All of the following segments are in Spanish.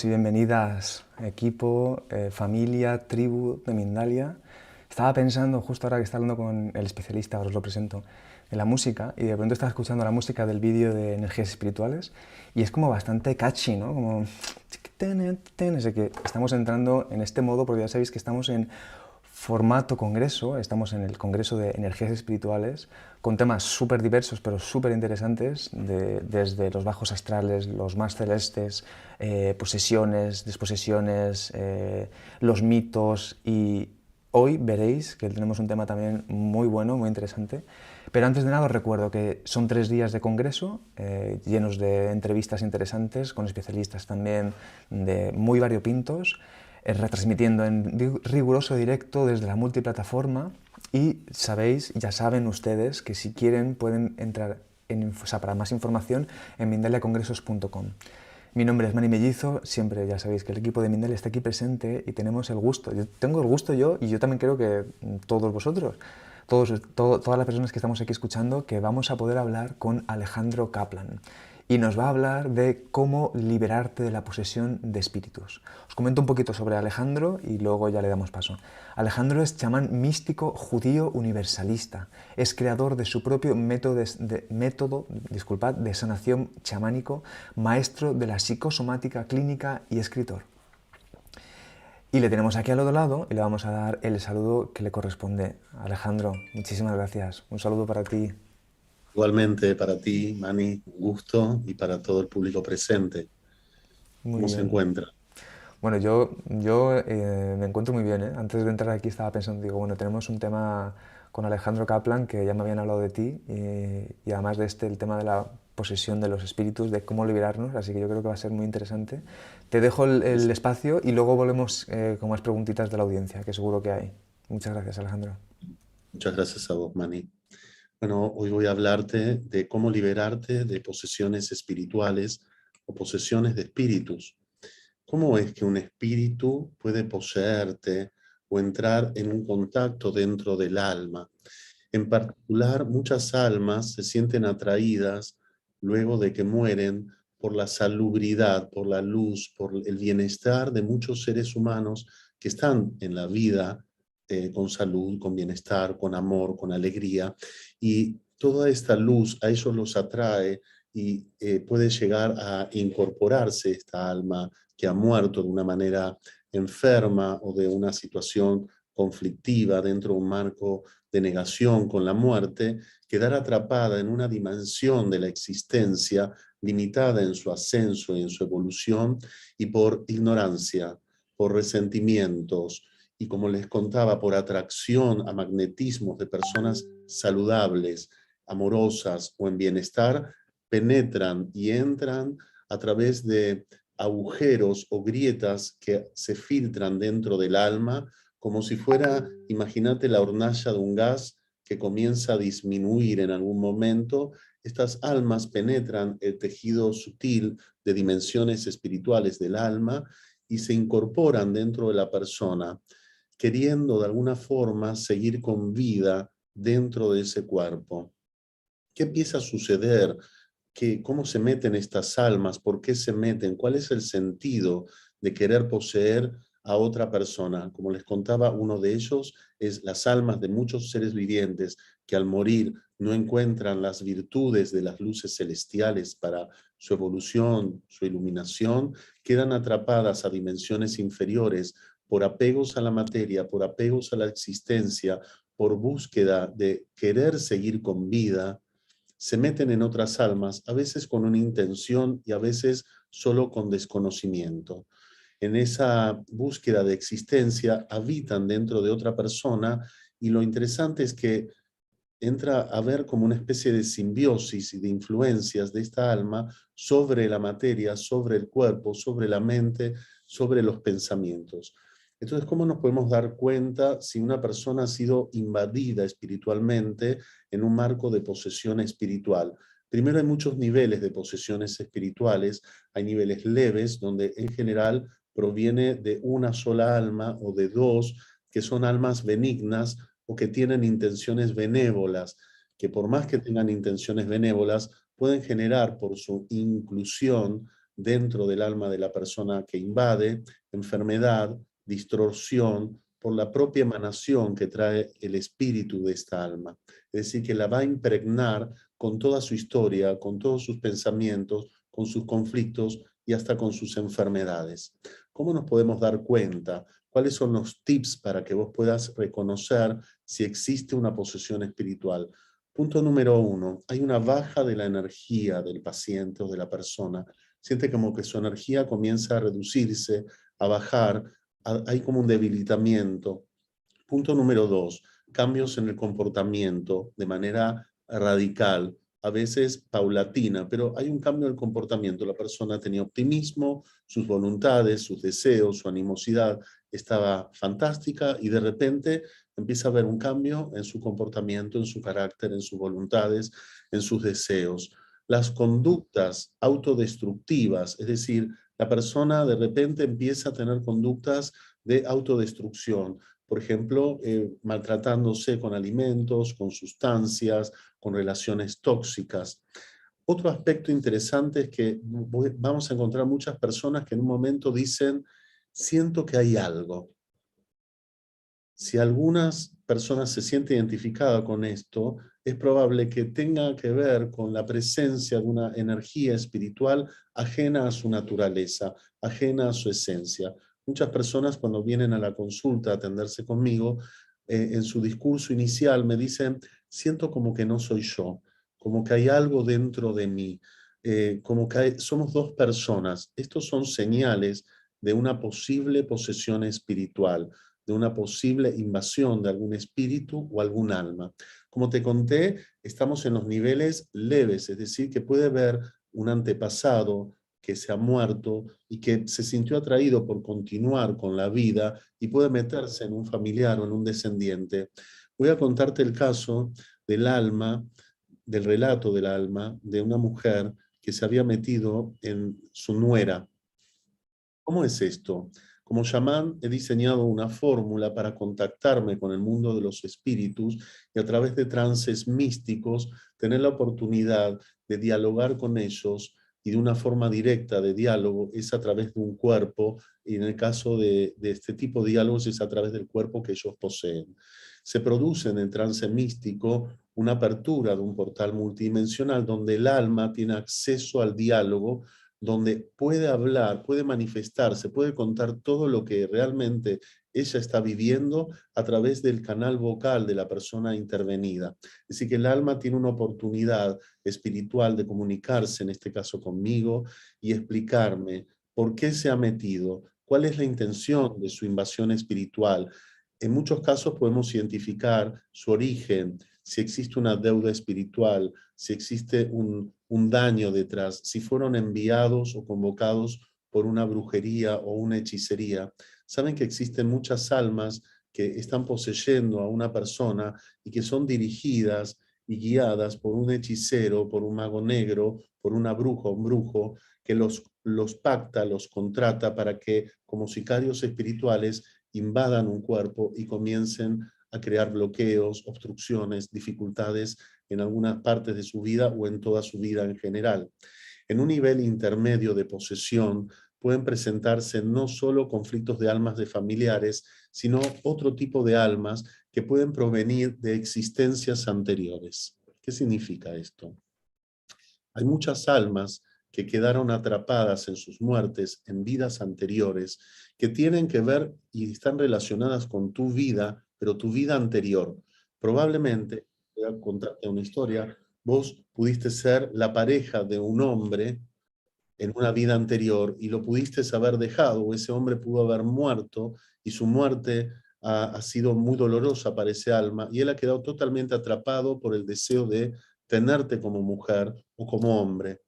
y bienvenidas, equipo, familia, tribu de Mindalia. Estaba pensando, justo ahora que estaba hablando con el especialista, ahora os lo presento, en la música, y de pronto estaba escuchando la música del vídeo de energías espirituales, y es como bastante catchy, ¿no? Como... Sé que estamos entrando en este modo, porque ya sabéis que estamos en formato congreso, estamos en el congreso de energías espirituales, con temas súper diversos pero súper interesantes, desde los bajos astrales, los más celestes, posesiones, desposesiones, los mitos, y hoy veréis que tenemos un tema también muy bueno, muy interesante. Pero antes de nada os recuerdo que son 3 días de congreso, llenos de entrevistas interesantes, con especialistas también de muy variopintos, retransmitiendo en riguroso directo desde la multiplataforma, y sabéis, ya saben ustedes, que si quieren pueden entrar para más información en mindaliacongresos.com. Mi nombre es Mani Mellizo, siempre ya sabéis que el equipo de Mindalia está aquí presente y tenemos el gusto. Yo tengo el gusto y yo también creo que todos vosotros, todas las personas que estamos aquí escuchando, que vamos a poder hablar con Alejandro Kaplan. Y nos va a hablar de cómo liberarte de la posesión de espíritus. Os comento un poquito sobre Alejandro y luego ya le damos paso. Alejandro es chamán místico judío universalista. Es creador de su propio método de sanación chamánico, maestro de la psicosomática clínica y escritor. Y le tenemos aquí al otro lado y le vamos a dar el saludo que le corresponde. Alejandro, muchísimas gracias. Un saludo para ti. Igualmente para ti, Mani, un gusto y para todo el público presente. Muy ¿Cómo se bien. encuentra? Bueno, yo me encuentro muy bien, ¿eh? Antes de entrar aquí estaba pensando, digo, bueno, tenemos un tema con Alejandro Kaplan, que ya me habían hablado de ti, y además de el tema de la posesión de los espíritus, de cómo liberarnos, así que yo creo que va a ser muy interesante. Te dejo el espacio y luego volvemos con más preguntitas de la audiencia, que seguro que hay. Muchas gracias, Alejandro. Muchas gracias a vos, Mani. Bueno, hoy voy a hablarte de cómo liberarte de posesiones espirituales o posesiones de espíritus. ¿Cómo es que un espíritu puede poseerte o entrar en un contacto dentro del alma? En particular, muchas almas se sienten atraídas luego de que mueren por la salubridad, por la luz, por el bienestar de muchos seres humanos que están en la vida con salud, con bienestar, con amor, con alegría. Y toda esta luz a ellos los atrae y puede llegar a incorporarse esta alma que ha muerto de una manera enferma o de una situación conflictiva dentro de un marco de negación con la muerte, quedar atrapada en una dimensión de la existencia limitada en su ascenso y en su evolución, y por ignorancia, por resentimientos y, como les contaba, por atracción a magnetismos de personas saludables, amorosas o en bienestar, penetran y entran a través de agujeros o grietas que se filtran dentro del alma, como si fuera, imagínate la hornalla de un gas que comienza a disminuir en algún momento. Estas almas penetran el tejido sutil de dimensiones espirituales del alma y se incorporan dentro de la persona, queriendo de alguna forma seguir con vida dentro de ese cuerpo. ¿Qué empieza a suceder? ¿Cómo se meten estas almas? ¿Por qué se meten? ¿Cuál es el sentido de querer poseer a otra persona? Como les contaba, uno de ellos es las almas de muchos seres vivientes que al morir no encuentran las virtudes de las luces celestiales para su evolución, su iluminación, quedan atrapadas a dimensiones inferiores por apegos a la materia, por apegos a la existencia, por búsqueda de querer seguir con vida. Se meten en otras almas, a veces con una intención y a veces solo con desconocimiento. En esa búsqueda de existencia habitan dentro de otra persona, y lo interesante es que entra a ver como una especie de simbiosis y de influencias de esta alma sobre la materia, sobre el cuerpo, sobre la mente, sobre los pensamientos. Entonces, ¿cómo nos podemos dar cuenta si una persona ha sido invadida espiritualmente en un marco de posesión espiritual? Primero, hay muchos niveles de posesiones espirituales. Hay niveles leves, donde en general proviene de una sola alma o de dos, que son almas benignas o que tienen intenciones benévolas, que por más que tengan intenciones benévolas, pueden generar por su inclusión dentro del alma de la persona que invade, enfermedad, distorsión, por la propia emanación que trae el espíritu de esta alma. Es decir, que la va a impregnar con toda su historia, con todos sus pensamientos, con sus conflictos y hasta con sus enfermedades. ¿Cómo nos podemos dar cuenta? ¿Cuáles son los tips para que vos puedas reconocer si existe una posesión espiritual? Punto número 1, hay una baja de la energía del paciente o de la persona. Siente como que su energía comienza a reducirse, a bajar, hay como un debilitamiento. Punto número 2, cambios en el comportamiento de manera radical, a veces paulatina, pero hay un cambio en el comportamiento. La persona tenía optimismo, sus voluntades, sus deseos, su animosidad estaba fantástica y de repente empieza a haber un cambio en su comportamiento, en su carácter, en sus voluntades, en sus deseos. Las conductas autodestructivas, es decir, la persona de repente empieza a tener conductas de autodestrucción, por ejemplo, maltratándose con alimentos, con sustancias, con relaciones tóxicas. Otro aspecto interesante es que vamos a encontrar muchas personas que en un momento dicen, siento que hay algo. Si algunas personas se sienten identificadas con esto, es probable que tenga que ver con la presencia de una energía espiritual ajena a su naturaleza, ajena a su esencia. Muchas personas cuando vienen a la consulta a atenderse conmigo, en su discurso inicial me dicen, siento como que no soy yo, como que hay algo dentro de mí, como que somos dos personas. Estos son señales de una posible posesión espiritual, de una posible invasión de algún espíritu o algún alma. Como te conté, estamos en los niveles leves, es decir, que puede haber un antepasado que se ha muerto y que se sintió atraído por continuar con la vida y puede meterse en un familiar o en un descendiente. Voy a contarte el caso del alma, del relato del alma de una mujer que se había metido en su nuera. ¿Cómo es esto? Como chamán he diseñado una fórmula para contactarme con el mundo de los espíritus y a través de trances místicos tener la oportunidad de dialogar con ellos y de una forma directa de diálogo es a través de un cuerpo y en el caso de este tipo de diálogos es a través del cuerpo que ellos poseen. Se produce en el trance místico una apertura de un portal multidimensional donde el alma tiene acceso al diálogo, donde puede hablar, puede manifestarse, puede contar todo lo que realmente ella está viviendo a través del canal vocal de la persona intervenida. Así que el alma tiene una oportunidad espiritual de comunicarse, en este caso conmigo, y explicarme por qué se ha metido, cuál es la intención de su invasión espiritual. En muchos casos podemos identificar su origen, si existe una deuda espiritual, si existe un daño detrás, si fueron enviados o convocados por una brujería o una hechicería. Saben que existen muchas almas que están poseyendo a una persona y que son dirigidas y guiadas por un hechicero, por un mago negro, por una bruja o un brujo, que los pacta, los contrata para que como sicarios espirituales invadan un cuerpo y comiencen a crear bloqueos, obstrucciones, dificultades en algunas partes de su vida o en toda su vida en general. En un nivel intermedio de posesión pueden presentarse no solo conflictos de almas de familiares, sino otro tipo de almas que pueden provenir de existencias anteriores. ¿Qué significa esto? Hay muchas almas que quedaron atrapadas en sus muertes en vidas anteriores, que tienen que ver y están relacionadas con tu vida, pero tu vida anterior. Probablemente, voy a contarte una historia, vos pudiste ser la pareja de un hombre en una vida anterior y lo pudiste haber dejado, o ese hombre pudo haber muerto y su muerte ha sido muy dolorosa para ese alma y él ha quedado totalmente atrapado por el deseo de tenerte como mujer o como hombre.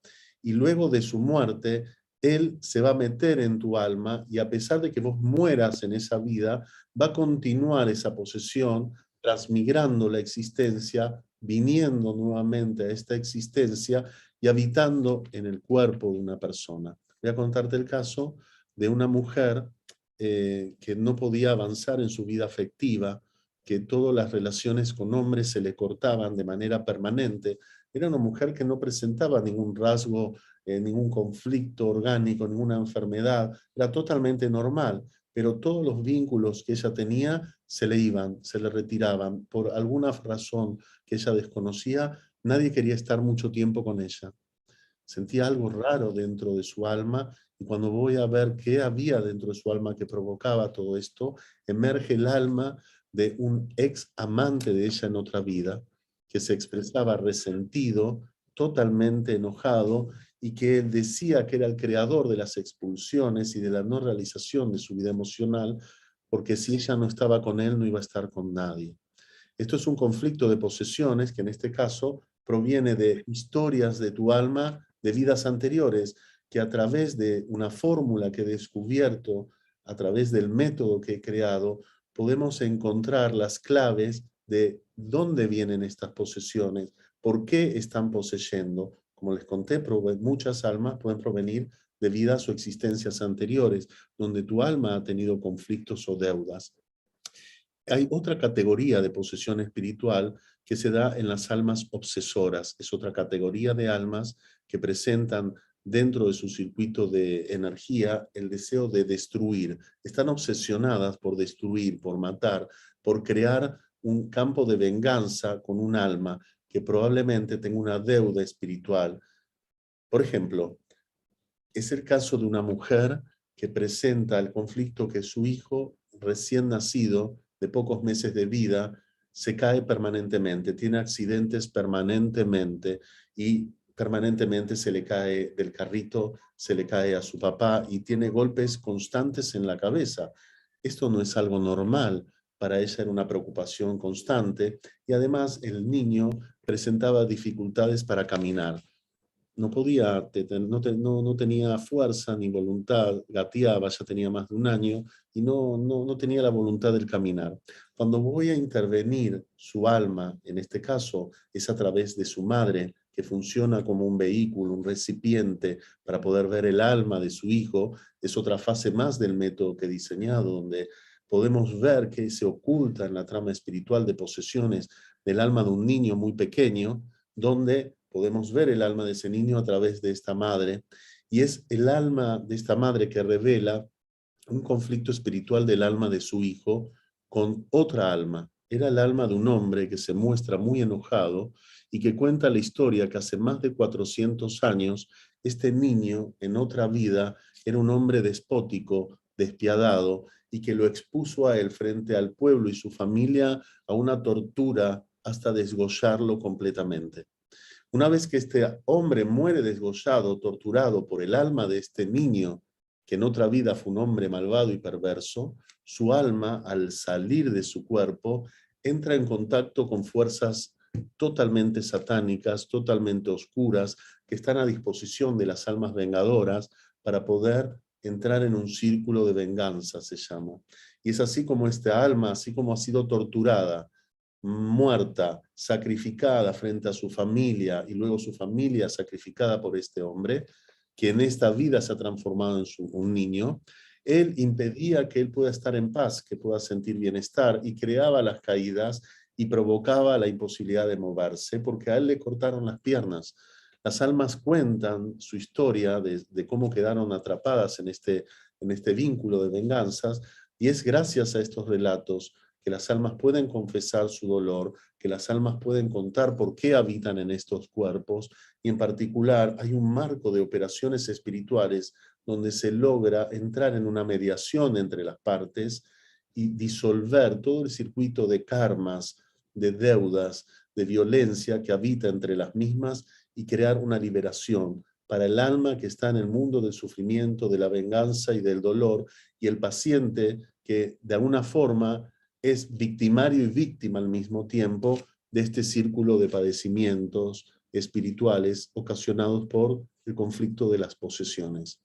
Y luego de su muerte, él se va a meter en tu alma y a pesar de que vos mueras en esa vida, va a continuar esa posesión, transmigrando la existencia, viniendo nuevamente a esta existencia y habitando en el cuerpo de una persona. Voy a contarte el caso de una mujer que no podía avanzar en su vida afectiva, que todas las relaciones con hombres se le cortaban de manera permanente. Era una mujer que no presentaba ningún rasgo ningún conflicto orgánico, ninguna enfermedad, era totalmente normal, pero todos los vínculos que ella tenía se le iban, se le retiraban, por alguna razón que ella desconocía, nadie quería estar mucho tiempo con ella. Sentía algo raro dentro de su alma, y cuando voy a ver qué había dentro de su alma que provocaba todo esto, emerge el alma de un ex amante de ella en otra vida, que se expresaba resentido, totalmente enojado, y que él decía que era el creador de las expulsiones y de la no realización de su vida emocional, porque si ella no estaba con él, no iba a estar con nadie. Esto es un conflicto de posesiones que en este caso proviene de historias de tu alma de vidas anteriores, que a través de una fórmula que he descubierto, a través del método que he creado, podemos encontrar las claves de dónde vienen estas posesiones, por qué están poseyendo. Como les conté, muchas almas pueden provenir de vidas o existencias anteriores, donde tu alma ha tenido conflictos o deudas. Hay otra categoría de posesión espiritual que se da en las almas obsesoras. Es otra categoría de almas que presentan dentro de su circuito de energía el deseo de destruir. Están obsesionadas por destruir, por matar, por crear un campo de venganza con un alma que probablemente tenga una deuda espiritual. Por ejemplo, es el caso de una mujer que presenta el conflicto que su hijo recién nacido, de pocos meses de vida, se cae permanentemente, tiene accidentes permanentemente y permanentemente se le cae del carrito, se le cae a su papá y tiene golpes constantes en la cabeza. Esto no es algo normal, para ella era una preocupación constante y además el niño presentaba dificultades para caminar. No podía, no tenía fuerza ni voluntad, gateaba, ya tenía más de un año, y no tenía la voluntad del caminar. Cuando voy a intervenir su alma, en este caso es a través de su madre, que funciona como un vehículo, un recipiente para poder ver el alma de su hijo, es otra fase más del método que he diseñado, donde podemos ver qué se oculta en la trama espiritual de posesiones del alma de un niño muy pequeño, donde podemos ver el alma de ese niño a través de esta madre, y es el alma de esta madre que revela un conflicto espiritual del alma de su hijo con otra alma. Era el alma de un hombre que se muestra muy enojado y que cuenta la historia que hace más de 400 años este niño en otra vida era un hombre despótico, despiadado, y que lo expuso a él frente al pueblo y su familia a una tortura hasta desgollarlo completamente. Una vez que este hombre muere desgollado, torturado por el alma de este niño, que en otra vida fue un hombre malvado y perverso, su alma, al salir de su cuerpo, entra en contacto con fuerzas totalmente satánicas, totalmente oscuras, que están a disposición de las almas vengadoras para poder entrar en un círculo de venganza, se llama. Y es así como esta alma, así como ha sido torturada, muerta, sacrificada frente a su familia y luego su familia sacrificada por este hombre, que en esta vida se ha transformado en un niño, él impedía que él pueda estar en paz, que pueda sentir bienestar, y creaba las caídas y provocaba la imposibilidad de moverse, porque a él le cortaron las piernas. Las almas cuentan su historia de cómo quedaron atrapadas en este vínculo de venganzas, y es gracias a estos relatos que las almas pueden confesar su dolor, que las almas pueden contar por qué habitan en estos cuerpos, y en particular hay un marco de operaciones espirituales donde se logra entrar en una mediación entre las partes y disolver todo el circuito de karmas, de deudas, de violencia que habita entre las mismas, y crear una liberación para el alma que está en el mundo del sufrimiento, de la venganza y del dolor, y el paciente que de alguna forma es victimario y víctima al mismo tiempo de este círculo de padecimientos espirituales ocasionados por el conflicto de las posesiones.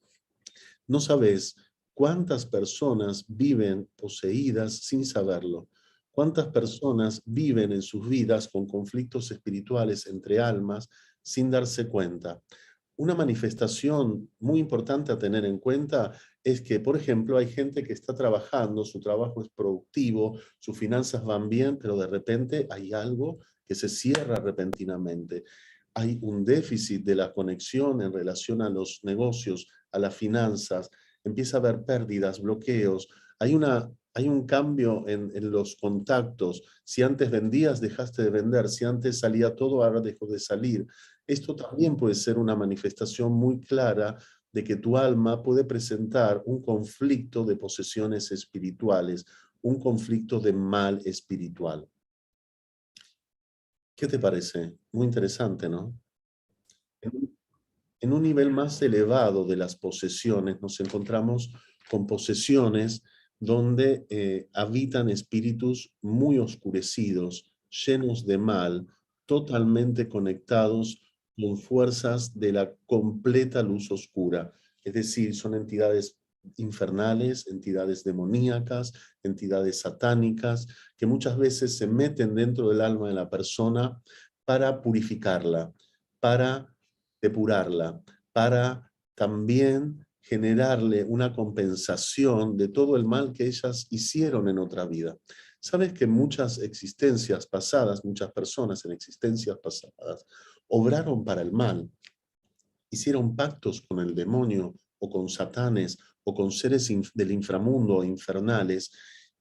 No sabes cuántas personas viven poseídas sin saberlo, cuántas personas viven en sus vidas con conflictos espirituales entre almas sin darse cuenta. Una manifestación muy importante a tener en cuenta es que, por ejemplo, hay gente que está trabajando, su trabajo es productivo, sus finanzas van bien, pero de repente hay algo que se cierra repentinamente. hay un déficit de la conexión en relación a los negocios, a las finanzas, empieza a haber pérdidas, bloqueos, hay un cambio en los contactos. Si antes vendías, dejaste de vender. Si antes salía todo, ahora dejó de salir. Esto también puede ser una manifestación muy clara de que tu alma puede presentar un conflicto de posesiones espirituales, un conflicto de mal espiritual. ¿Qué te parece? Muy interesante, ¿no? En un nivel más elevado de las posesiones, nos encontramos con posesiones donde habitan espíritus muy oscurecidos, llenos de mal, totalmente conectados con fuerzas de la completa luz oscura. Es decir, son entidades infernales, entidades demoníacas, entidades satánicas, que muchas veces se meten dentro del alma de la persona para purificarla, para depurarla, para también generarle una compensación de todo el mal que ellas hicieron en otra vida. Sabes que muchas existencias pasadas, muchas personas en existencias pasadas, obraron para el mal, hicieron pactos con el demonio o con satanes o con seres del inframundo o infernales,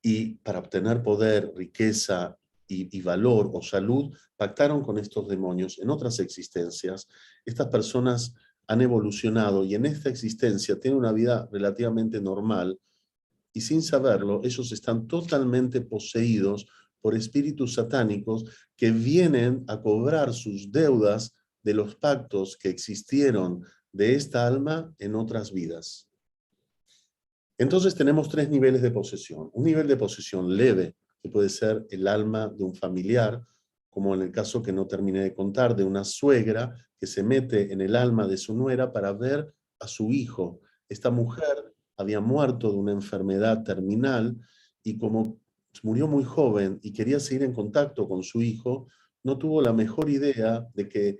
y para obtener poder, riqueza y valor o salud, pactaron con estos demonios en otras existencias. Estas personas han evolucionado y en esta existencia tienen una vida relativamente normal, y sin saberlo, ellos están totalmente poseídos por espíritus satánicos que vienen a cobrar sus deudas de los pactos que existieron de esta alma en otras vidas. Entonces tenemos tres niveles de posesión. Un nivel de posesión leve, que puede ser el alma de un familiar, como en el caso que no terminé de contar, de una suegra que se mete en el alma de su nuera para ver a su hijo. Esta mujer había muerto de una enfermedad terminal y como murió muy joven y quería seguir en contacto con su hijo, no tuvo la mejor idea de que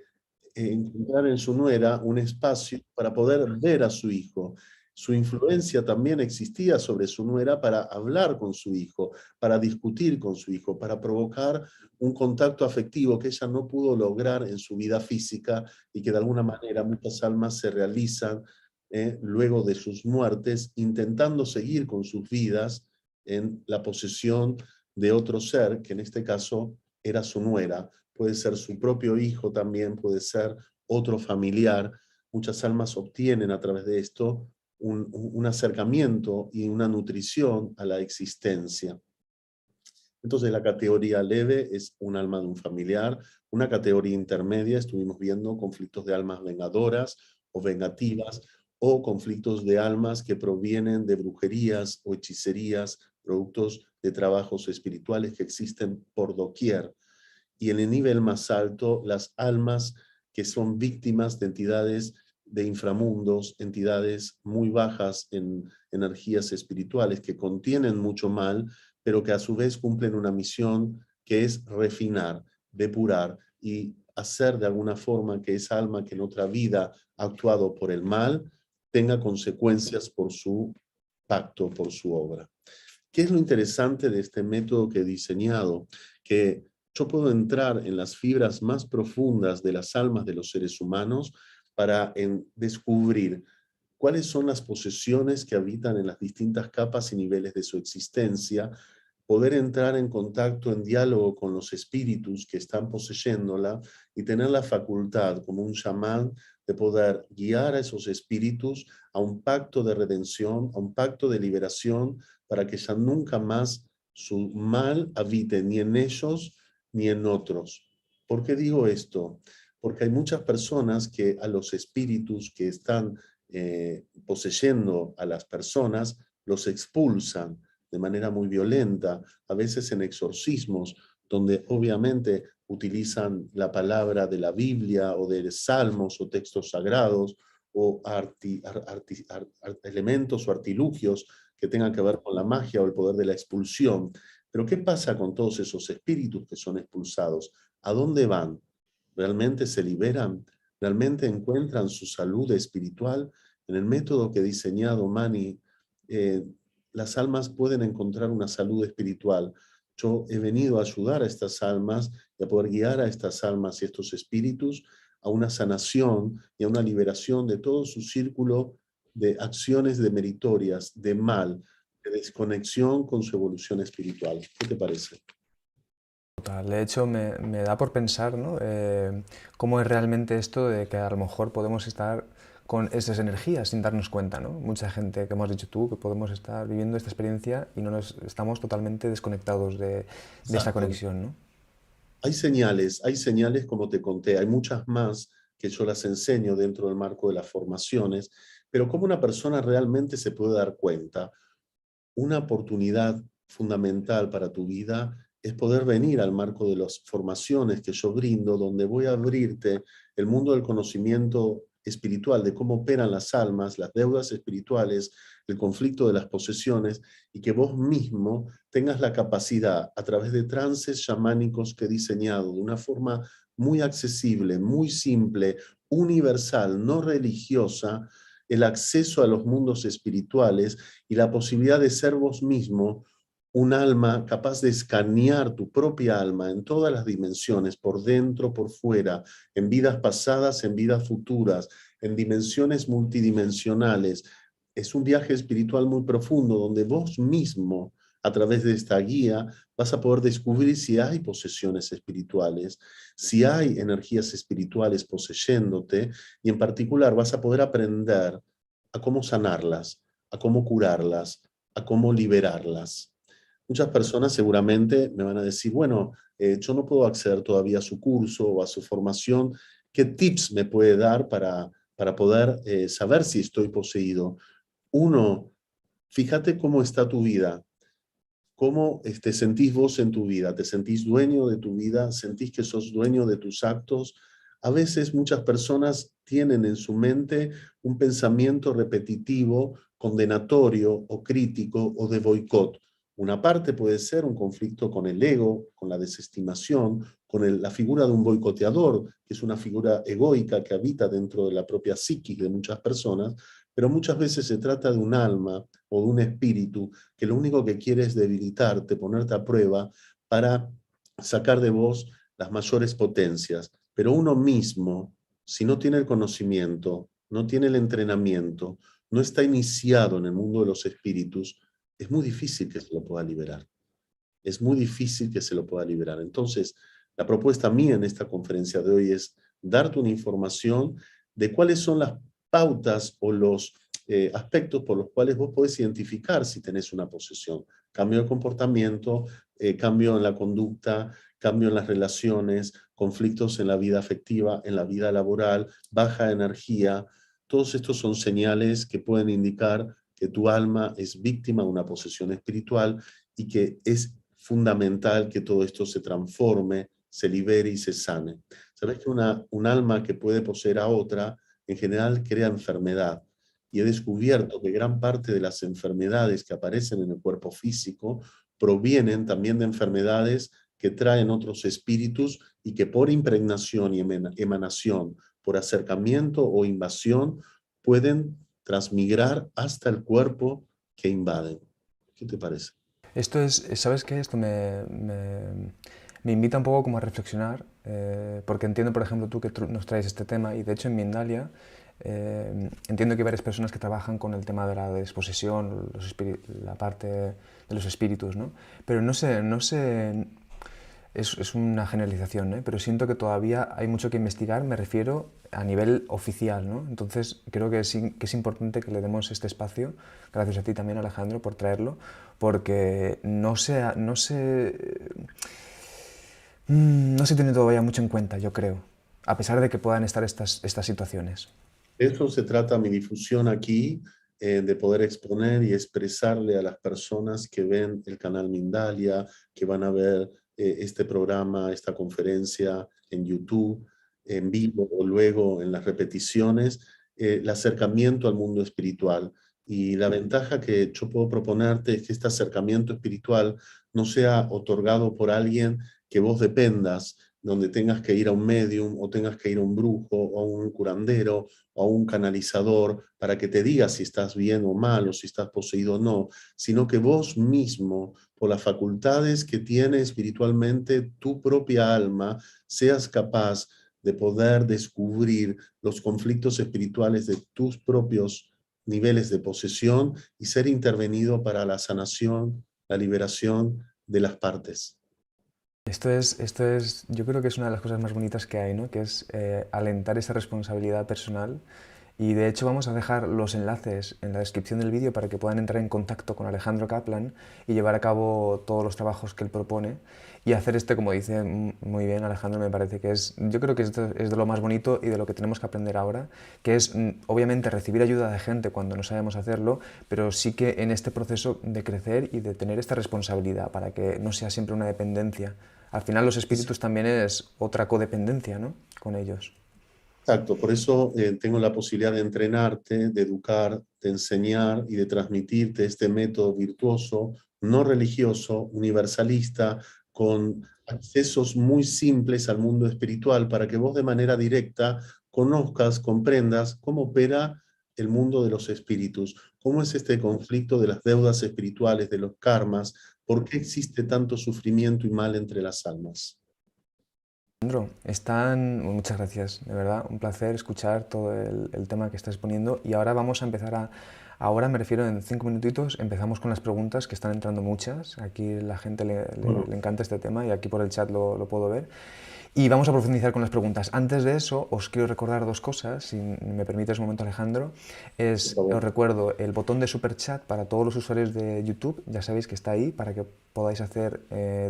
encontrar en su nuera un espacio para poder ver a su hijo. Su influencia también existía sobre su nuera para hablar con su hijo, para discutir con su hijo, para provocar un contacto afectivo que ella no pudo lograr en su vida física, y que de alguna manera muchas almas se realizan luego de sus muertes, intentando seguir con sus vidas en la posesión de otro ser, que en este caso era su nuera. Puede ser su propio hijo también, puede ser otro familiar. Muchas almas obtienen a través de esto un acercamiento y una nutrición a la existencia. Entonces la categoría leve es un alma de un familiar. Una categoría intermedia, estuvimos viendo conflictos de almas vengadoras o vengativas, o conflictos de almas que provienen de brujerías o hechicerías, productos de trabajos espirituales que existen por doquier. Y en el nivel más alto, las almas que son víctimas de entidades de inframundos, entidades muy bajas en energías espirituales que contienen mucho mal, pero que a su vez cumplen una misión que es refinar, depurar y hacer de alguna forma que esa alma que en otra vida ha actuado por el mal tenga consecuencias por su pacto, por su obra. ¿Qué es lo interesante de este método que he diseñado? Que yo puedo entrar en las fibras más profundas de las almas de los seres humanos para descubrir cuáles son las posesiones que habitan en las distintas capas y niveles de su existencia, poder entrar en contacto, en diálogo con los espíritus que están poseyéndola, y tener la facultad, como un chamán, de poder guiar a esos espíritus a un pacto de redención, a un pacto de liberación, para que ya nunca más su mal habite ni en ellos ni en otros. ¿Por qué digo esto? Porque hay muchas personas que a los espíritus que están poseyendo a las personas los expulsan de manera muy violenta, a veces en exorcismos, donde obviamente utilizan la palabra de la Biblia o de salmos o textos sagrados, o elementos o artilugios que tengan que ver con la magia o el poder de la expulsión. Pero ¿qué pasa con todos esos espíritus que son expulsados? ¿A dónde van? ¿Realmente se liberan? ¿Realmente encuentran su salud espiritual? En el método que he diseñado, Mani, las almas pueden encontrar una salud espiritual. Yo he venido a ayudar a estas almas y a poder guiar a estas almas y estos espíritus a una sanación y a una liberación de todo su círculo de acciones demeritorias, de mal, de desconexión con su evolución espiritual. ¿Qué te parece? Total. De hecho, me da por pensar, ¿no? Cómo es realmente esto de que a lo mejor podemos estar con esas energías sin darnos cuenta, ¿no? Mucha gente, que hemos dicho tú, que podemos estar viviendo esta experiencia y no nos estamos totalmente desconectados de esta Exacto. conexión, ¿no? Hay señales como te conté, hay muchas más que yo las enseño dentro del marco de las formaciones, pero cómo una persona realmente se puede dar cuenta. Una oportunidad fundamental para tu vida es poder venir al marco de las formaciones que yo brindo, donde voy a abrirte el mundo del conocimiento espiritual, de cómo operan las almas, las deudas espirituales, el conflicto de las posesiones, y que vos mismo tengas la capacidad, a través de trances chamánicos que he diseñado de una forma muy accesible, muy simple, universal, no religiosa, el acceso a los mundos espirituales y la posibilidad de ser vos mismo un alma capaz de escanear tu propia alma en todas las dimensiones, por dentro, por fuera, en vidas pasadas, en vidas futuras, en dimensiones multidimensionales. Es un viaje espiritual muy profundo donde vos mismo, a través de esta guía, vas a poder descubrir si hay posesiones espirituales, si hay energías espirituales poseyéndote, y en particular vas a poder aprender a cómo sanarlas, a cómo curarlas, a cómo liberarlas. Muchas personas seguramente me van a decir, bueno, yo no puedo acceder todavía a su curso o a su formación. ¿Qué tips me puede dar para poder saber si estoy poseído? Uno, fíjate cómo está tu vida. ¿Cómo te sentís vos en tu vida? ¿Te sentís dueño de tu vida? ¿Sentís que sos dueño de tus actos? A veces muchas personas tienen en su mente un pensamiento repetitivo, condenatorio o crítico o de boicot. Una parte puede ser un conflicto con el ego, con la desestimación, con la figura de un boicoteador, que es una figura egoica que habita dentro de la propia psiquis de muchas personas, pero muchas veces se trata de un alma o de un espíritu que lo único que quiere es debilitarte, ponerte a prueba para sacar de vos las mayores potencias. Pero uno mismo, si no tiene el conocimiento, no tiene el entrenamiento, no está iniciado en el mundo de los espíritus, es muy difícil que se lo pueda liberar. Es muy difícil que se lo pueda liberar. Entonces, la propuesta mía en esta conferencia de hoy es darte una información de cuáles son las pautas o los aspectos por los cuales vos podés identificar si tenés una posesión. Cambio de comportamiento, cambio en la conducta, cambio en las relaciones, conflictos en la vida afectiva, en la vida laboral, baja energía. Todos estos son señales que pueden indicar que tu alma es víctima de una posesión espiritual y que es fundamental que todo esto se transforme, se libere y se sane. Sabes que un alma que puede poseer a otra, en general crea enfermedad. Y he descubierto que gran parte de las enfermedades que aparecen en el cuerpo físico provienen también de enfermedades que traen otros espíritus y que por impregnación y emanación, por acercamiento o invasión, pueden transmigrar hasta el cuerpo que invaden. ¿Qué te parece? Esto es, ¿sabes qué? Esto me invita un poco como a reflexionar, porque entiendo, por ejemplo, tú que nos traes este tema, y de hecho en Mindalia entiendo que hay varias personas que trabajan con el tema de la desposesión, la parte de los espíritus, ¿no? Pero no sé, es una generalización, ¿eh? Pero siento que todavía hay mucho que investigar, me refiero a nivel oficial, ¿no? Entonces creo que es importante que le demos este espacio, gracias a ti también, Alejandro, por traerlo, porque no se tiene todavía mucho en cuenta, yo creo, a pesar de que puedan estar estas situaciones. Eso se trata mi difusión aquí, de poder exponer y expresarle a las personas que ven el canal Mindalia, que van a ver este programa, esta conferencia en YouTube, en vivo o luego en las repeticiones, el acercamiento al mundo espiritual. Y la ventaja que yo puedo proponerte es que este acercamiento espiritual no sea otorgado por alguien que vos dependas, donde tengas que ir a un medium o tengas que ir a un brujo o a un curandero o a un canalizador para que te diga si estás bien o mal o si estás poseído o no, sino que vos mismo, por las facultades que tiene espiritualmente tu propia alma, seas capaz de poder descubrir los conflictos espirituales de tus propios niveles de posesión y ser intervenido para la sanación, la liberación de las partes. Esto es, yo creo que es una de las cosas más bonitas que hay, ¿no? Que es alentar esa responsabilidad personal. Y de hecho vamos a dejar los enlaces en la descripción del vídeo para que puedan entrar en contacto con Alejandro Kaplan y llevar a cabo todos los trabajos que él propone y hacer como dice muy bien Alejandro, me parece que es, yo creo que esto es de lo más bonito y de lo que tenemos que aprender ahora, que es obviamente recibir ayuda de gente cuando no sabemos hacerlo, pero sí que en este proceso de crecer y de tener esta responsabilidad para que no sea siempre una dependencia. Al final los espíritus también es otra codependencia, ¿no? Con ellos. Exacto, por eso tengo la posibilidad de entrenarte, de educar, de enseñar y de transmitirte este método virtuoso, no religioso, universalista, con accesos muy simples al mundo espiritual para que vos de manera directa conozcas, comprendas cómo opera el mundo de los espíritus, cómo es este conflicto de las deudas espirituales, de los karmas, por qué existe tanto sufrimiento y mal entre las almas. Alejandro, muchas gracias, de verdad, un placer escuchar todo el tema que estás poniendo y ahora vamos a empezar ahora me refiero en 5 minutitos, empezamos con las preguntas que están entrando muchas, aquí la gente le encanta este tema y aquí por el chat lo puedo ver y vamos a profundizar con las preguntas. Antes de eso os quiero recordar dos cosas, si me permites un momento Alejandro, os recuerdo el botón de super chat para todos los usuarios de YouTube, ya sabéis que está ahí para que podáis hacer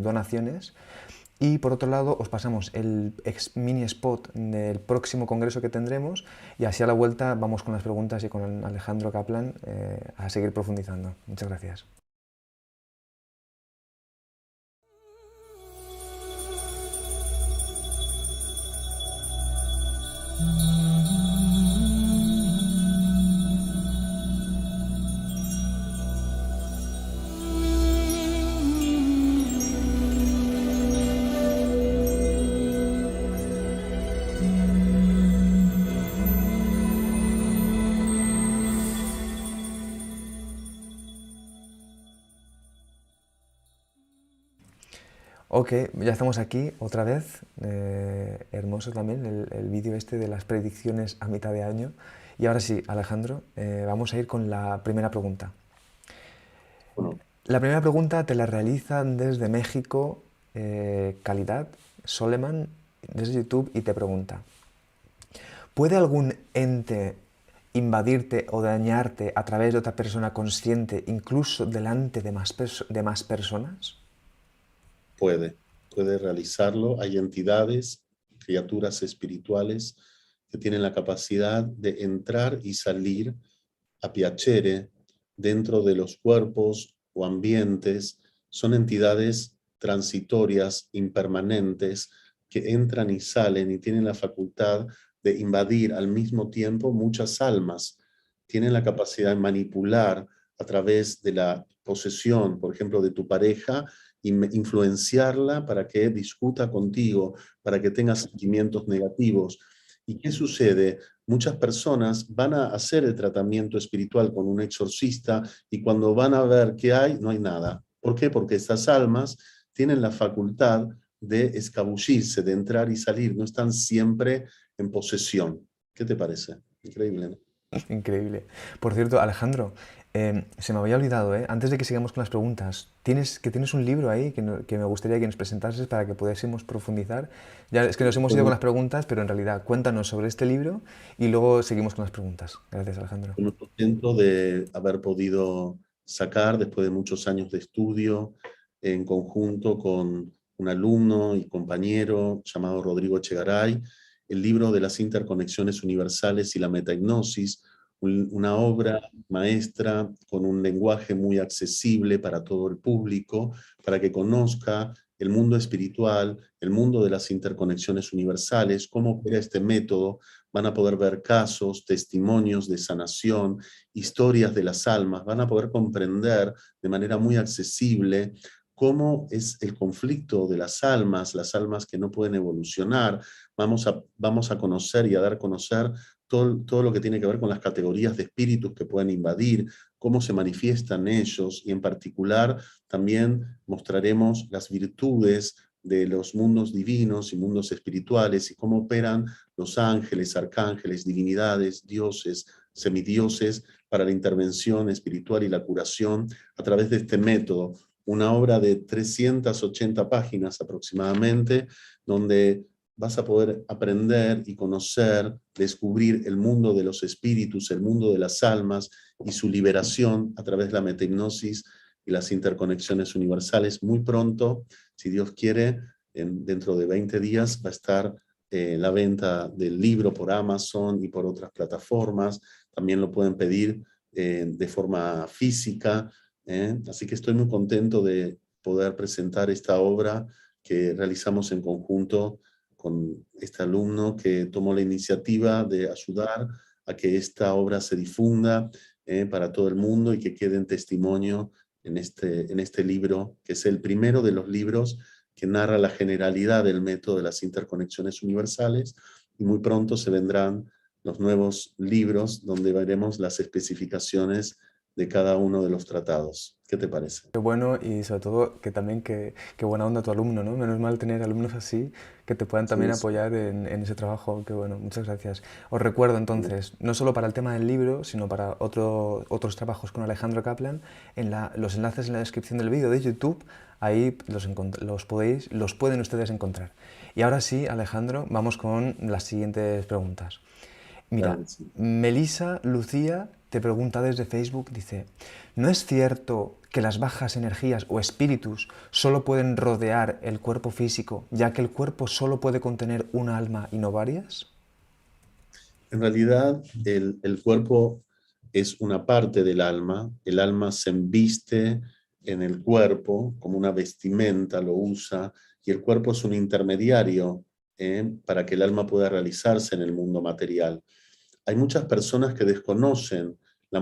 donaciones. Y por otro lado os pasamos el mini spot del próximo congreso que tendremos y así a la vuelta vamos con las preguntas y con Alejandro Kaplan a seguir profundizando. Muchas gracias. Ok, ya estamos aquí otra vez. Hermoso también el vídeo este de las predicciones a mitad de año. Y ahora sí, Alejandro, vamos a ir con la primera pregunta. Bueno, La primera pregunta te la realizan desde México, Calidad, Soleman, desde YouTube y te pregunta, ¿puede algún ente invadirte o dañarte a través de otra persona consciente, incluso delante de más personas? puede realizarlo. Hay entidades, criaturas espirituales que tienen la capacidad de entrar y salir a piacere dentro de los cuerpos o ambientes. Son entidades transitorias, impermanentes, que entran y salen y tienen la facultad de invadir al mismo tiempo muchas almas. Tienen la capacidad de manipular a través de la posesión, por ejemplo, de tu pareja, influenciarla para que discuta contigo, para que tenga sentimientos negativos. ¿Y qué sucede? Muchas personas van a hacer el tratamiento espiritual con un exorcista y cuando van a ver qué hay, no hay nada. ¿Por qué? Porque estas almas tienen la facultad de escabullirse, de entrar y salir, no están siempre en posesión. ¿Qué te parece? Increíble, ¿no? Increíble. Por cierto, Alejandro, se me había olvidado, antes de que sigamos con las preguntas, tienes un libro ahí que me gustaría que nos presentases para que pudiésemos profundizar. Ya es que nos hemos ido con las preguntas, pero en realidad cuéntanos sobre este libro y luego seguimos con las preguntas. Gracias, Alejandro. Muy contento de haber podido sacar, después de muchos años de estudio, en conjunto con un alumno y compañero llamado Rodrigo Echegaray, el libro de las interconexiones universales y la metahipnosis, una obra maestra con un lenguaje muy accesible para todo el público, para que conozca el mundo espiritual, el mundo de las interconexiones universales, cómo opera este método. Van a poder ver casos, testimonios de sanación, historias de las almas, van a poder comprender de manera muy accesible cómo es el conflicto de las almas que no pueden evolucionar. Vamos a conocer y a dar a conocer todo lo que tiene que ver con las categorías de espíritus que pueden invadir, cómo se manifiestan ellos y en particular también mostraremos las virtudes de los mundos divinos y mundos espirituales y cómo operan los ángeles, arcángeles, divinidades, dioses, semidioses para la intervención espiritual y la curación a través de este método. Una obra de 380 páginas aproximadamente, donde vas a poder aprender y conocer, descubrir el mundo de los espíritus, el mundo de las almas y su liberación a través de la metahipnosis y las interconexiones universales. Muy pronto, si Dios quiere, dentro de 20 días va a estar la venta del libro por Amazon y por otras plataformas. También lo pueden pedir de forma física. Así que estoy muy contento de poder presentar esta obra que realizamos en conjunto con este alumno que tomó la iniciativa de ayudar a que esta obra se difunda para todo el mundo y que quede en testimonio en este libro, que es el primero de los libros que narra la generalidad del método de las interconexiones universales, y muy pronto se vendrán los nuevos libros donde veremos las especificaciones de cada uno de los tratados. ¿Qué te parece? Qué bueno y sobre todo que también qué buena onda tu alumno, ¿no? Menos mal tener alumnos así que te puedan también Sí, sí. apoyar en ese trabajo. Qué bueno, muchas gracias. Os recuerdo entonces, no solo para el tema del libro, sino para otros trabajos con Alejandro Kaplan, los enlaces en la descripción del vídeo de YouTube, ahí los pueden ustedes encontrar. Y ahora sí, Alejandro, vamos con las siguientes preguntas. Mira, Claro que sí. Melissa Lucía te pregunta desde Facebook, dice, ¿no es cierto que las bajas energías o espíritus solo pueden rodear el cuerpo físico, ya que el cuerpo solo puede contener una alma y no varias? En realidad, el cuerpo es una parte del alma. El alma se embiste en el cuerpo como una vestimenta, lo usa, y el cuerpo es un intermediario para que el alma pueda realizarse en el mundo material. Hay muchas personas que desconocen la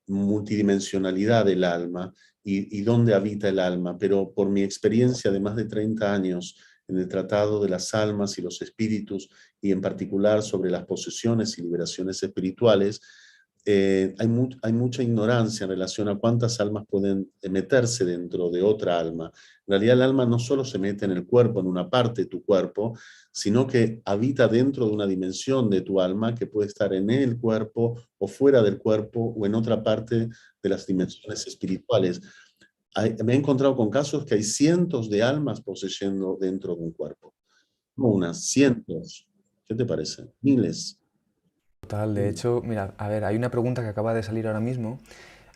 multidimensionalidad del alma y dónde habita el alma, pero por mi experiencia de más de 30 años en el Tratado de las Almas y los Espíritus, y en particular sobre las posesiones y liberaciones espirituales, hay mucha ignorancia en relación a cuántas almas pueden meterse dentro de otra alma. En realidad el alma no solo se mete en el cuerpo, en una parte de tu cuerpo, sino que habita dentro de una dimensión de tu alma que puede estar en el cuerpo o fuera del cuerpo o en otra parte de las dimensiones espirituales. Me he encontrado con casos que hay cientos de almas poseyendo dentro de un cuerpo. No unas, cientos. ¿Qué te parece? Miles. Total, de hecho, mira, a ver, hay una pregunta que acaba de salir ahora mismo.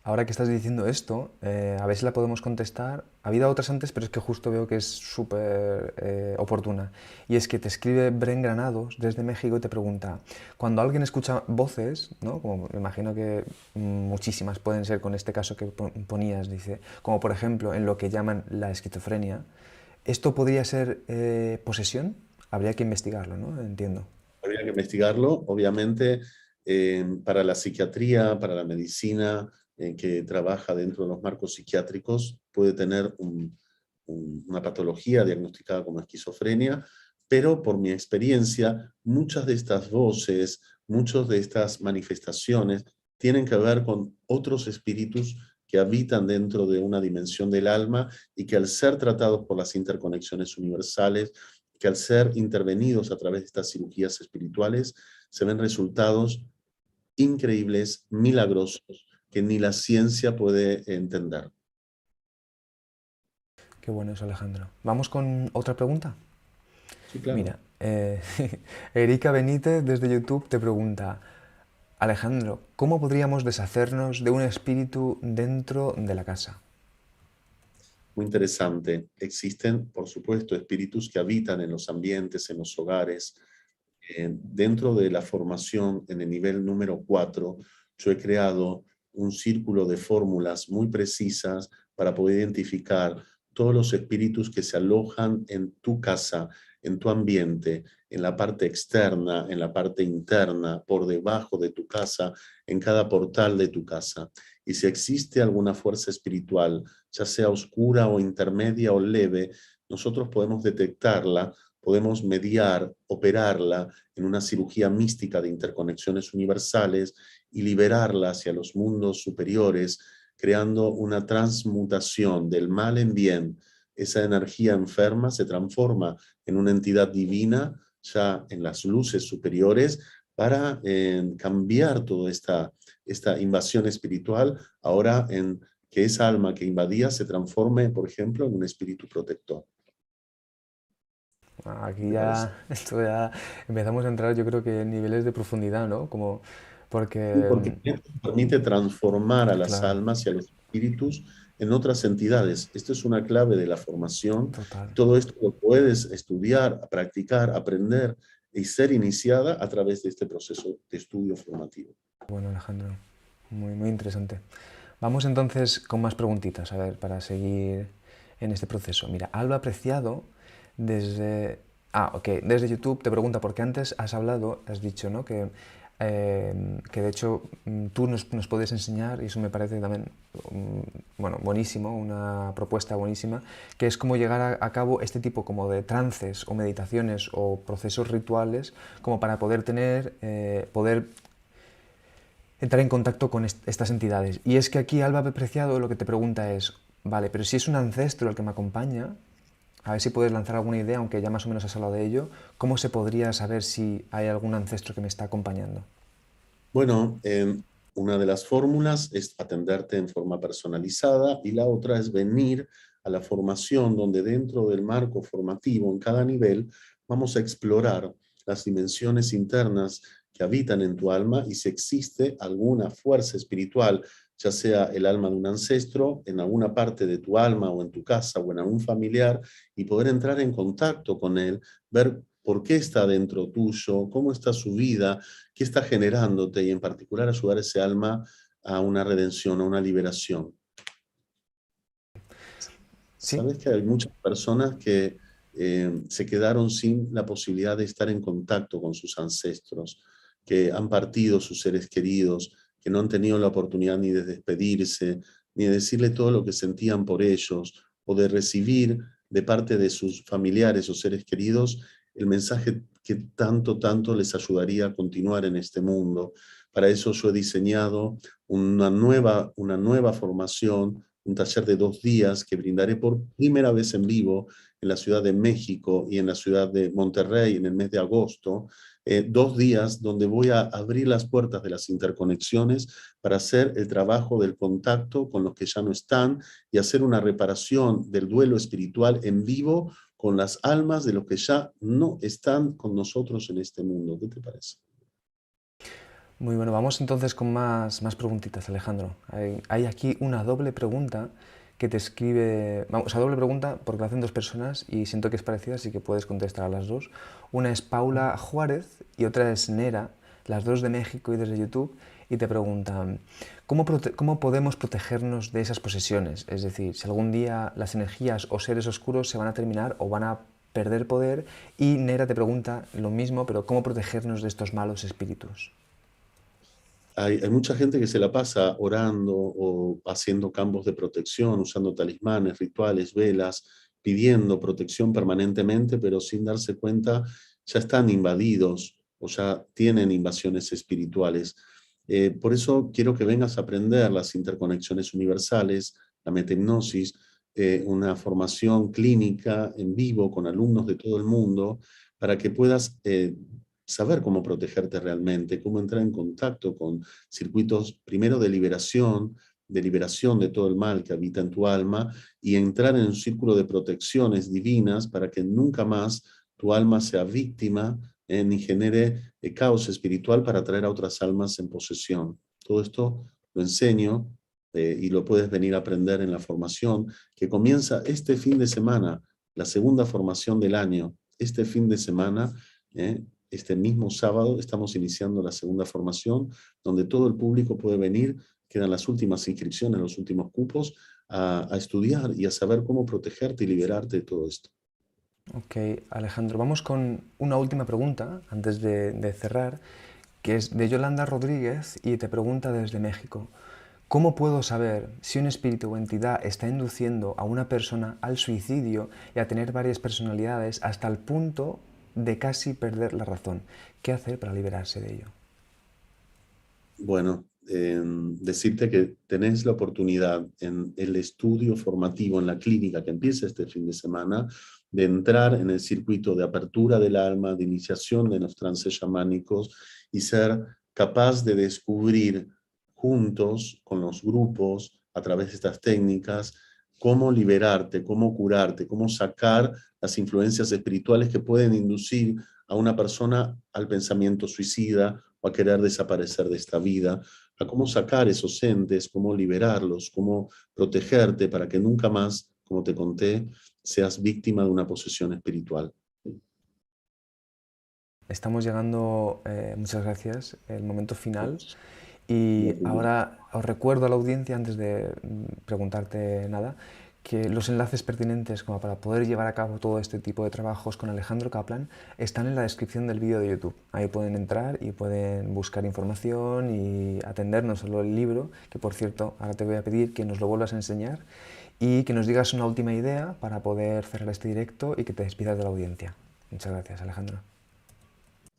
Ahora que estás diciendo esto, a ver si la podemos contestar. Ha habido otras antes, pero es que justo veo que es súper oportuna. Y es que te escribe Bren Granados desde México y te pregunta, cuando alguien escucha voces, ¿no? Como me imagino que muchísimas pueden ser con este caso que ponías, dice, como por ejemplo en lo que llaman la esquizofrenia, ¿esto podría ser posesión? Habría que investigarlo, ¿no? Entiendo. Habría que investigarlo. Obviamente, para la psiquiatría, para la medicina que trabaja dentro de los marcos psiquiátricos, puede tener una patología diagnosticada como esquizofrenia, pero por mi experiencia, muchas de estas voces, muchas de estas manifestaciones tienen que ver con otros espíritus que habitan dentro de una dimensión del alma y que al ser tratados por las interconexiones universales, que al ser intervenidos a través de estas cirugías espirituales, se ven resultados increíbles, milagrosos, que ni la ciencia puede entender. Qué bueno eso, Alejandro. Vamos con otra pregunta. Sí, claro. Mira, Erika Benítez desde YouTube te pregunta, Alejandro, ¿cómo podríamos deshacernos de un espíritu dentro de la casa? Muy interesante. Existen, por supuesto, espíritus que habitan en los ambientes, en los hogares. Dentro de la formación, en el nivel número 4, yo he creado un círculo de fórmulas muy precisas para poder identificar todos los espíritus que se alojan en tu casa, en tu ambiente, en la parte externa, en la parte interna, por debajo de tu casa, en cada portal de tu casa. Y si existe alguna fuerza espiritual, ya sea oscura o intermedia o leve, nosotros podemos detectarla, podemos mediar, operarla en una cirugía mística de interconexiones universales y liberarla hacia los mundos superiores, creando una transmutación del mal en bien, esa energía enferma se transforma en una entidad divina ya en las luces superiores para cambiar toda esta invasión espiritual, ahora en que esa alma que invadía se transforme, por ejemplo, en un espíritu protector. Aquí ¿Te parece? esto ya empezamos a entrar, yo creo que en niveles de profundidad, ¿no? Como, Sí, porque, porque esto permite transformar a las claro, almas y a los espíritus en otras entidades. Esto es una clave de la formación. total. Todo esto lo puedes estudiar, practicar, aprender y ser iniciada a través de este proceso de estudio formativo. Bueno, Alejandro, muy, muy interesante. Vamos entonces con más preguntitas, a ver, para seguir en este proceso. Mira, Alba Preciado desde... Ah, ok, desde YouTube te pregunta, porque antes has hablado, has dicho, ¿no? Que de hecho tú nos puedes enseñar, y eso me parece también, bueno, buenísimo, una propuesta buenísima, que es cómo llegar a cabo este tipo como de trances o meditaciones o procesos rituales como para poder tener, poder entrar en contacto con estas entidades. Y es que aquí Alba Preciado lo que te pregunta es, vale, pero si es un ancestro el que me acompaña, a ver si puedes lanzar alguna idea, aunque ya más o menos has hablado de ello, ¿cómo se podría saber si hay algún ancestro que me está acompañando? Bueno, una de las fórmulas es atenderte en forma personalizada y la otra es venir a la formación donde dentro del marco formativo en cada nivel vamos a explorar las dimensiones internas que habitan en tu alma y si existe alguna fuerza espiritual, ya sea el alma de un ancestro, en alguna parte de tu alma o en tu casa o en algún familiar y poder entrar en contacto con él, ver por qué está dentro tuyo, cómo está su vida, qué está generándote y en particular ayudar a ese alma a una redención, a una liberación. ¿Sí? Sabes que hay muchas personas que se quedaron sin la posibilidad de estar en contacto con sus ancestros, que han partido sus seres queridos, que no han tenido la oportunidad ni de despedirse, ni de decirle todo lo que sentían por ellos, o de recibir de parte de sus familiares o seres queridos el mensaje que tanto, tanto les ayudaría a continuar en este mundo. Para eso yo he diseñado una nueva formación, un taller de 2 días que brindaré por primera vez en vivo en la Ciudad de México y en la ciudad de Monterrey en el mes de agosto. 2 días donde voy a abrir las puertas de las interconexiones para hacer el trabajo del contacto con los que ya no están y hacer una reparación del duelo espiritual en vivo con las almas de los que ya no están con nosotros en este mundo. ¿Qué te parece? Muy bueno, vamos entonces con más preguntitas, Alejandro. Hay aquí una doble pregunta que te escribe, vamos, a doble pregunta porque la hacen dos personas y siento que es parecida, así que puedes contestar a las dos. Una es Paula Juárez y otra es Nera, las dos de México y desde YouTube, y te preguntan, ¿cómo podemos protegernos de esas posesiones? Es decir, si algún día las energías o seres oscuros se van a terminar o van a perder poder, y Nera te pregunta lo mismo, pero ¿cómo protegernos de estos malos espíritus? Hay mucha gente que se la pasa orando o haciendo campos de protección, usando talismanes, rituales, velas, pidiendo protección permanentemente, pero sin darse cuenta ya están invadidos o ya tienen invasiones espirituales. Por eso quiero que vengas a aprender las interconexiones universales, la metahipnosis, una formación clínica en vivo con alumnos de todo el mundo, para que puedas saber cómo protegerte realmente, cómo entrar en contacto con circuitos primero de liberación de todo el mal que habita en tu alma y entrar en un círculo de protecciones divinas para que nunca más tu alma sea víctima ni genere caos espiritual para traer a otras almas en posesión. Todo esto lo enseño y lo puedes venir a aprender en la formación que comienza este fin de semana, la segunda formación del año. Este fin de semana, este mismo sábado, estamos iniciando la segunda formación, donde todo el público puede venir, quedan las últimas inscripciones, los últimos cupos, a estudiar y a saber cómo protegerte y liberarte de todo esto. Ok, Alejandro, vamos con una última pregunta antes de cerrar, que es de Yolanda Rodríguez y te pregunta desde México. ¿Cómo puedo saber si un espíritu o entidad está induciendo a una persona al suicidio y a tener varias personalidades hasta el punto de casi perder la razón? ¿Qué hacer para liberarse de ello? Bueno, decirte que tenés la oportunidad en el estudio formativo en la clínica que empieza este fin de semana de entrar en el circuito de apertura del alma, de iniciación de los trances chamánicos y ser capaz de descubrir juntos con los grupos a través de estas técnicas cómo liberarte, cómo curarte, cómo sacar las influencias espirituales que pueden inducir a una persona al pensamiento suicida o a querer desaparecer de esta vida, a cómo sacar esos entes, cómo liberarlos, cómo protegerte para que nunca más, como te conté, seas víctima de una posesión espiritual. Estamos llegando, muchas gracias, el momento final. Y ahora os recuerdo a la audiencia, antes de preguntarte nada, que los enlaces pertinentes como para poder llevar a cabo todo este tipo de trabajos con Alejandro Kaplan están en la descripción del vídeo de YouTube. Ahí pueden entrar y pueden buscar información y atender no solo el libro, que por cierto, ahora te voy a pedir que nos lo vuelvas a enseñar y que nos digas una última idea para poder cerrar este directo y que te despidas de la audiencia. Muchas gracias, Alejandro.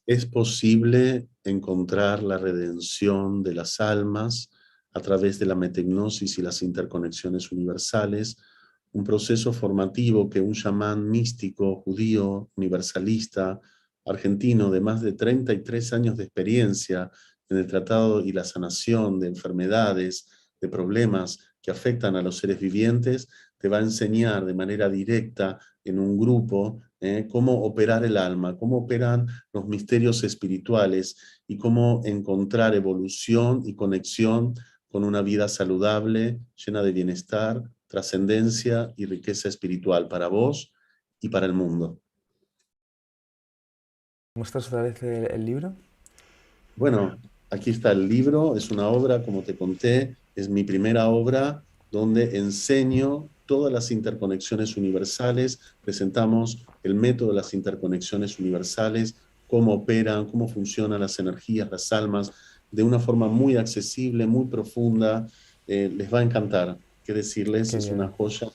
Es posible encontrar la redención de las almas a través de la metagnosis y las interconexiones universales, un proceso formativo que un chamán místico, judío, universalista, argentino de más de 33 años de experiencia en el tratado y la sanación de enfermedades, de problemas que afectan a los seres vivientes, te va a enseñar de manera directa en un grupo cómo operar el alma, cómo operan los misterios espirituales y cómo encontrar evolución y conexión con una vida saludable, llena de bienestar, trascendencia y riqueza espiritual para vos y para el mundo. ¿Muestras otra vez el libro? Bueno, aquí está el libro, es una obra, como te conté, es mi primera obra donde enseño todas las interconexiones universales, presentamos el método de las interconexiones universales, cómo operan, cómo funcionan las energías, las almas, de una forma muy accesible, muy profunda. Les va a encantar. ¿Qué decirles? Qué Es una bien. joya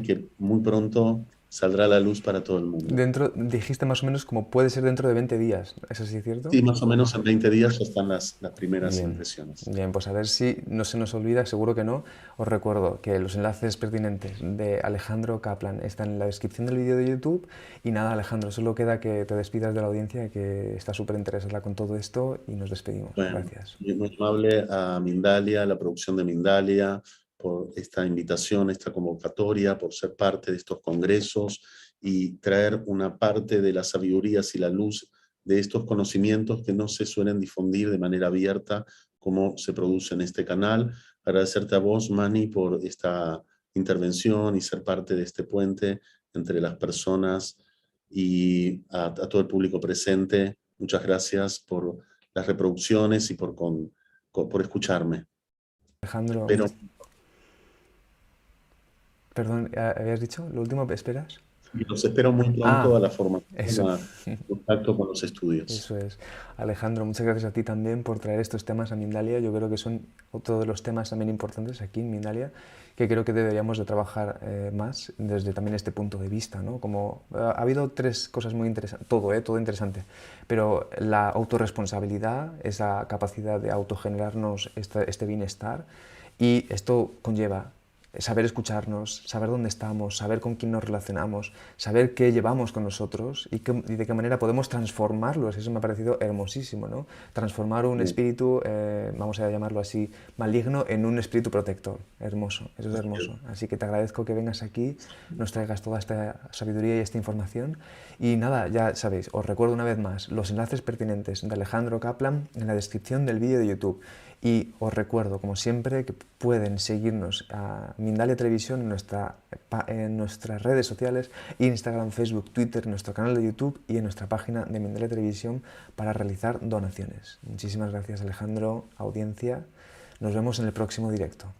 que muy pronto saldrá a la luz para todo el mundo. Dijiste más o menos como puede ser dentro de 20 días, ¿es así cierto? Sí, más o menos en 20 días ya están las primeras Bien, impresiones. bien, pues a ver si no se nos olvida, seguro que no. Os recuerdo que los enlaces pertinentes de Alejandro Kaplan están en la descripción del vídeo de YouTube. Y nada, Alejandro, solo queda que te despidas de la audiencia, que está súper interesada con todo esto, y nos despedimos. Bueno, Gracias. muy amable a Mindalia, a la producción de Mindalia, por esta invitación, esta convocatoria, por ser parte de estos congresos y traer una parte de las sabidurías y la luz de estos conocimientos que no se suelen difundir de manera abierta como se produce en este canal. Agradecerte a vos, Manny, por esta intervención y ser parte de este puente entre las personas y a todo el público presente. Muchas gracias por las reproducciones y por escucharme. Alejandro, Pero perdón, ¿habías dicho lo último? ¿Esperas? los espero muy pronto Ah, a la formación, eso. a contacto con los estudios. Eso es. Alejandro, muchas gracias a ti también por traer estos temas a Mindalia. Yo creo que son otro de los temas también importantes aquí en Mindalia, que creo que deberíamos de trabajar más desde también este punto de vista, ¿no? Como ha habido tres cosas muy interesantes, todo interesante, pero la autorresponsabilidad, esa capacidad de autogenerarnos este bienestar, y esto conlleva saber escucharnos, saber dónde estamos, saber con quién nos relacionamos, saber qué llevamos con nosotros y de qué manera podemos transformarlos. Eso me ha parecido hermosísimo, ¿no? Transformar un Sí, espíritu, vamos a llamarlo así, maligno, en un espíritu protector. Hermoso, eso es así hermoso. es. Así que te agradezco que vengas aquí, nos traigas toda esta sabiduría y esta información. Y nada, ya sabéis, os recuerdo una vez más los enlaces pertinentes de Alejandro Kaplan en la descripción del vídeo de YouTube. Y os recuerdo, como siempre, que pueden seguirnos a Mindalia Televisión en nuestras redes sociales, Instagram, Facebook, Twitter, en nuestro canal de YouTube y en nuestra página de Mindalia Televisión para realizar donaciones. Muchísimas gracias, Alejandro, audiencia. Nos vemos en el próximo directo.